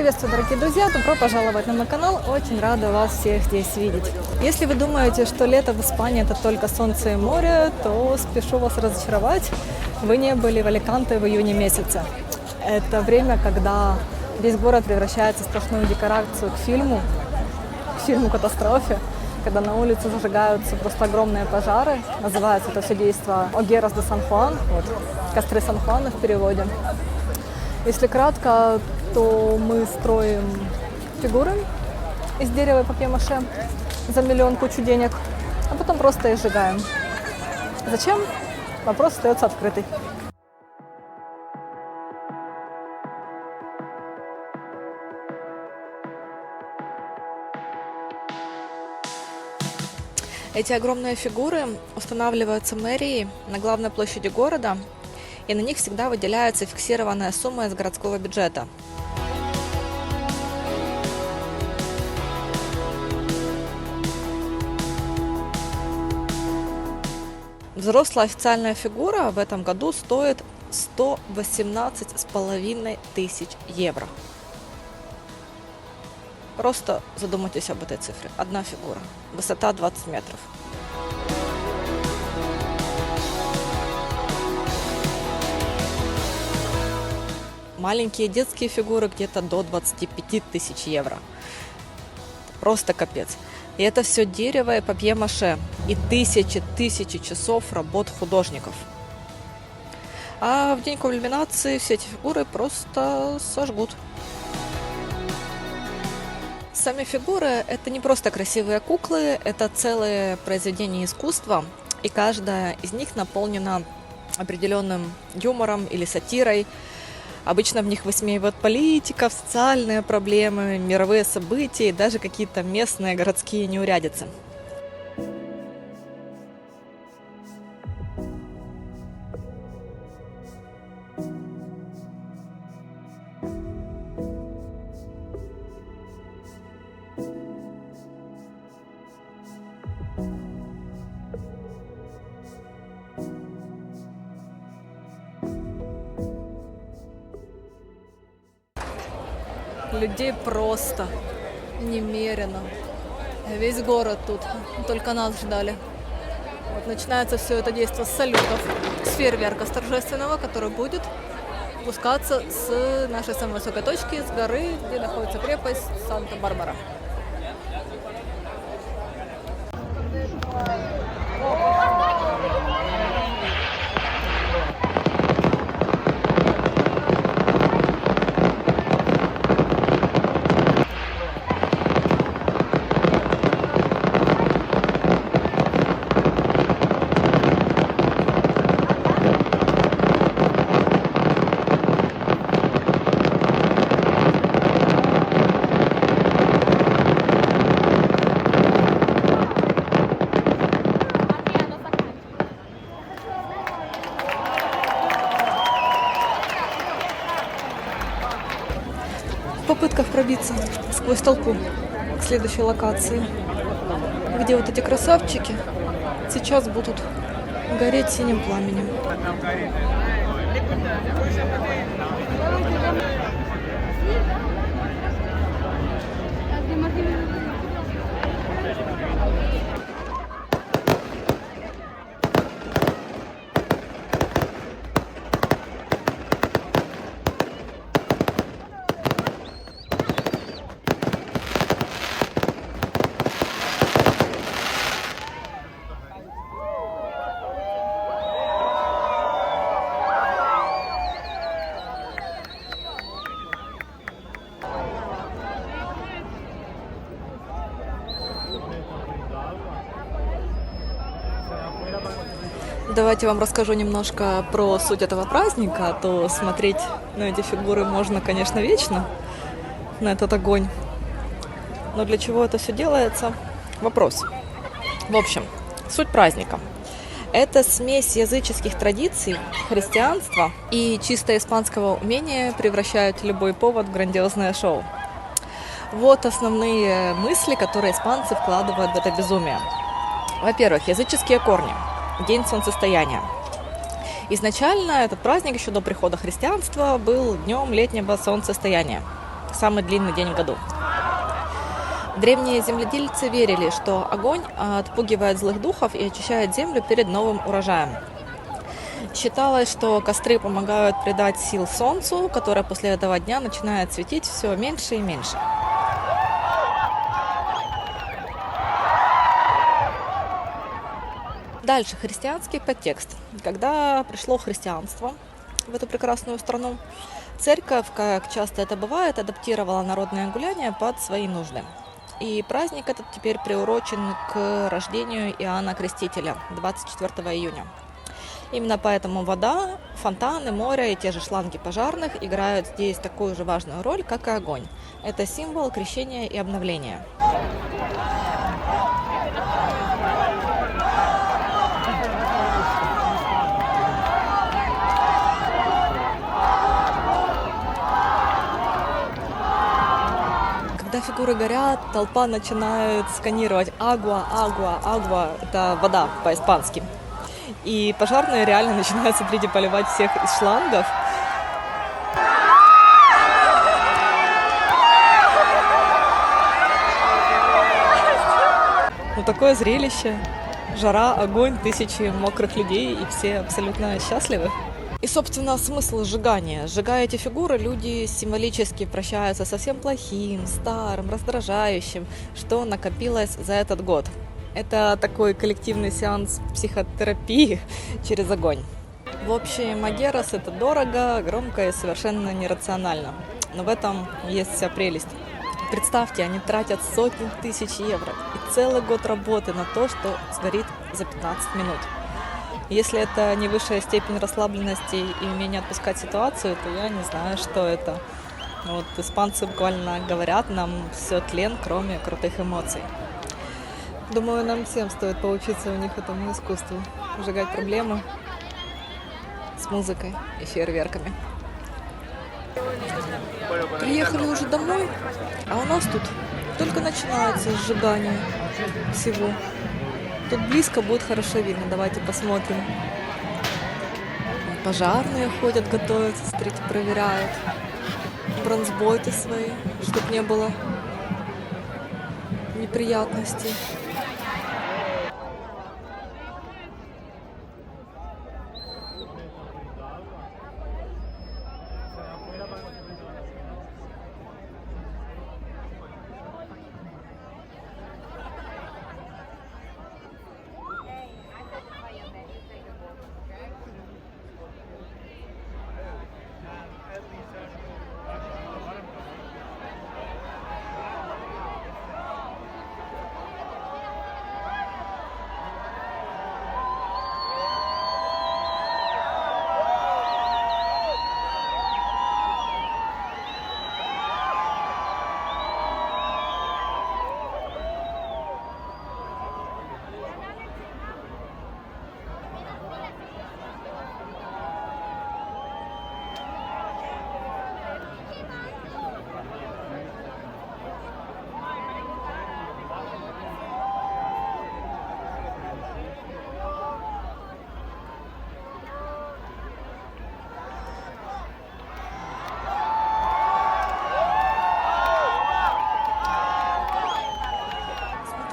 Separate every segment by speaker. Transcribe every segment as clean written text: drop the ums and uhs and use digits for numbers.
Speaker 1: Приветствую, дорогие друзья! Добро пожаловать на мой канал. Очень рада вас всех здесь видеть. Если вы думаете, что лето в Испании это только солнце и море, то спешу вас разочаровать. Вы не были в Аликанте в июне месяце. Это время, когда весь город превращается в сплошную декорацию к фильму-катастрофе, когда на улице зажигаются просто огромные пожары. Называется это все действо «Огерас де Сан-Хуан», вот, «Костры Сан-Хуана» в переводе. Если кратко, то мы строим фигуры из дерева и папье-маше за миллион кучу денег, а потом просто их сжигаем. Зачем? Вопрос остается открытый. Эти огромные фигуры устанавливаются мэрией на главной площади города, и на них всегда выделяется фиксированная сумма из городского бюджета. Взрослая официальная фигура в этом году стоит 118,5 тысяч евро. Просто задумайтесь об этой цифре. Одна фигура. Высота 20 метров. Маленькие детские фигуры где-то до 25 тысяч евро. Просто капец. И это все дерево и папье-маше. И тысячи часов работ художников. А в день кульминации все эти фигуры просто сожгут. Сами фигуры – это не просто красивые куклы, это целые произведения искусства. И каждая из них наполнена определенным юмором или сатирой. Обычно в них высмеивают политиков, социальные проблемы, мировые события и даже какие-то местные городские неурядицы. Людей просто немерено. Весь город тут, только нас ждали. Вот, начинается все это действие с салютов, с фейерверка, с торжественного, который будет пускаться с нашей самой высокой точки, с горы, где находится крепость Санта-Барбара. В попытках пробиться сквозь толпу к следующей локации, где вот эти красавчики сейчас будут гореть синим пламенем. Давайте вам расскажу немножко про суть этого праздника, а то смотреть на эти фигуры можно, конечно, вечно, на этот огонь. Но для чего это все делается? Вопрос. В общем, суть праздника. Это смесь языческих традиций, христианства и чисто испанского умения превращают любой повод в грандиозное шоу. Вот основные мысли, которые испанцы вкладывают в это безумие. Во-первых, языческие корни. День солнцестояния. Изначально этот праздник еще до прихода христианства был днем летнего солнцестояния. самый длинный день в году. Древние земледельцы верили, что огонь отпугивает злых духов и очищает землю перед новым урожаем. Считалось, что костры помогают придать сил солнцу, которое после этого дня начинает светить все меньше и меньше. Дальше христианский подтекст. Когда пришло христианство в эту прекрасную страну, церковь, как часто это бывает, адаптировала народное гуляние под свои нужды. И праздник этот теперь приурочен к рождению Иоанна Крестителя 24 июня. Именно поэтому вода, фонтаны, море и те же шланги пожарных играют здесь такую же важную роль, как и огонь. Это символ крещения и обновления. Когда фигуры горят, толпа начинает сканировать «агуа, агуа, агуа» – это вода по-испански. И пожарные реально начинают, смотрите, поливать всех из шлангов. Ну, такое зрелище. Жара, огонь, тысячи мокрых людей, и все абсолютно счастливы. И, собственно, смысл сжигания. Сжигая эти фигуры, люди символически прощаются со всем плохим, старым, раздражающим, что накопилось за этот год. Это такой коллективный сеанс психотерапии через огонь. В общем, Агерос – это дорого, громко и совершенно нерационально. Но в этом есть вся прелесть. Представьте, они тратят сотни тысяч евро и целый год работы на то, что сгорит за 15 минут. Если это не высшая степень расслабленности и умение отпускать ситуацию, то я не знаю, что это. Вот испанцы буквально говорят нам: все тлен, кроме крутых эмоций. Думаю, нам всем стоит поучиться у них этому искусству. Сжигать проблемы с музыкой и фейерверками. Приехали уже домой, а у нас тут только начинается сжигание всего. Тут близко будет хорошо видно, давайте посмотрим. Пожарные ходят, готовятся, смотрите, проверяют бронзбойты свои, чтобы не было неприятностей.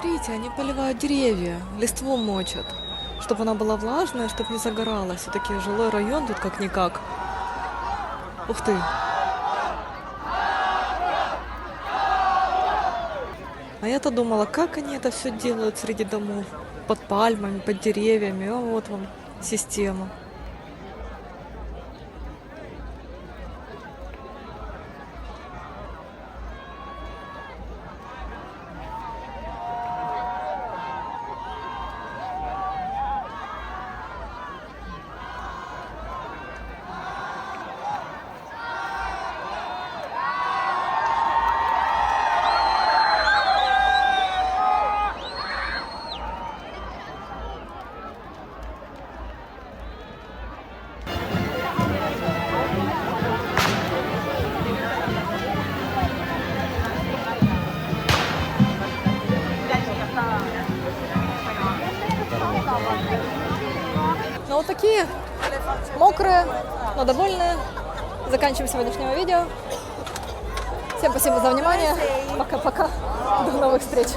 Speaker 1: Смотрите, они поливают деревья, листву мочат, чтобы она была влажная, чтобы не загоралась. Все-таки жилой район тут как-никак. Ух ты! А я-то думала, как они это все делают среди домов, под пальмами, под деревьями. А вот вам система. Ну вот такие мокрые, но довольные. Заканчиваем сегодняшнее видео. Всем спасибо за внимание. Пока-пока. До новых встреч.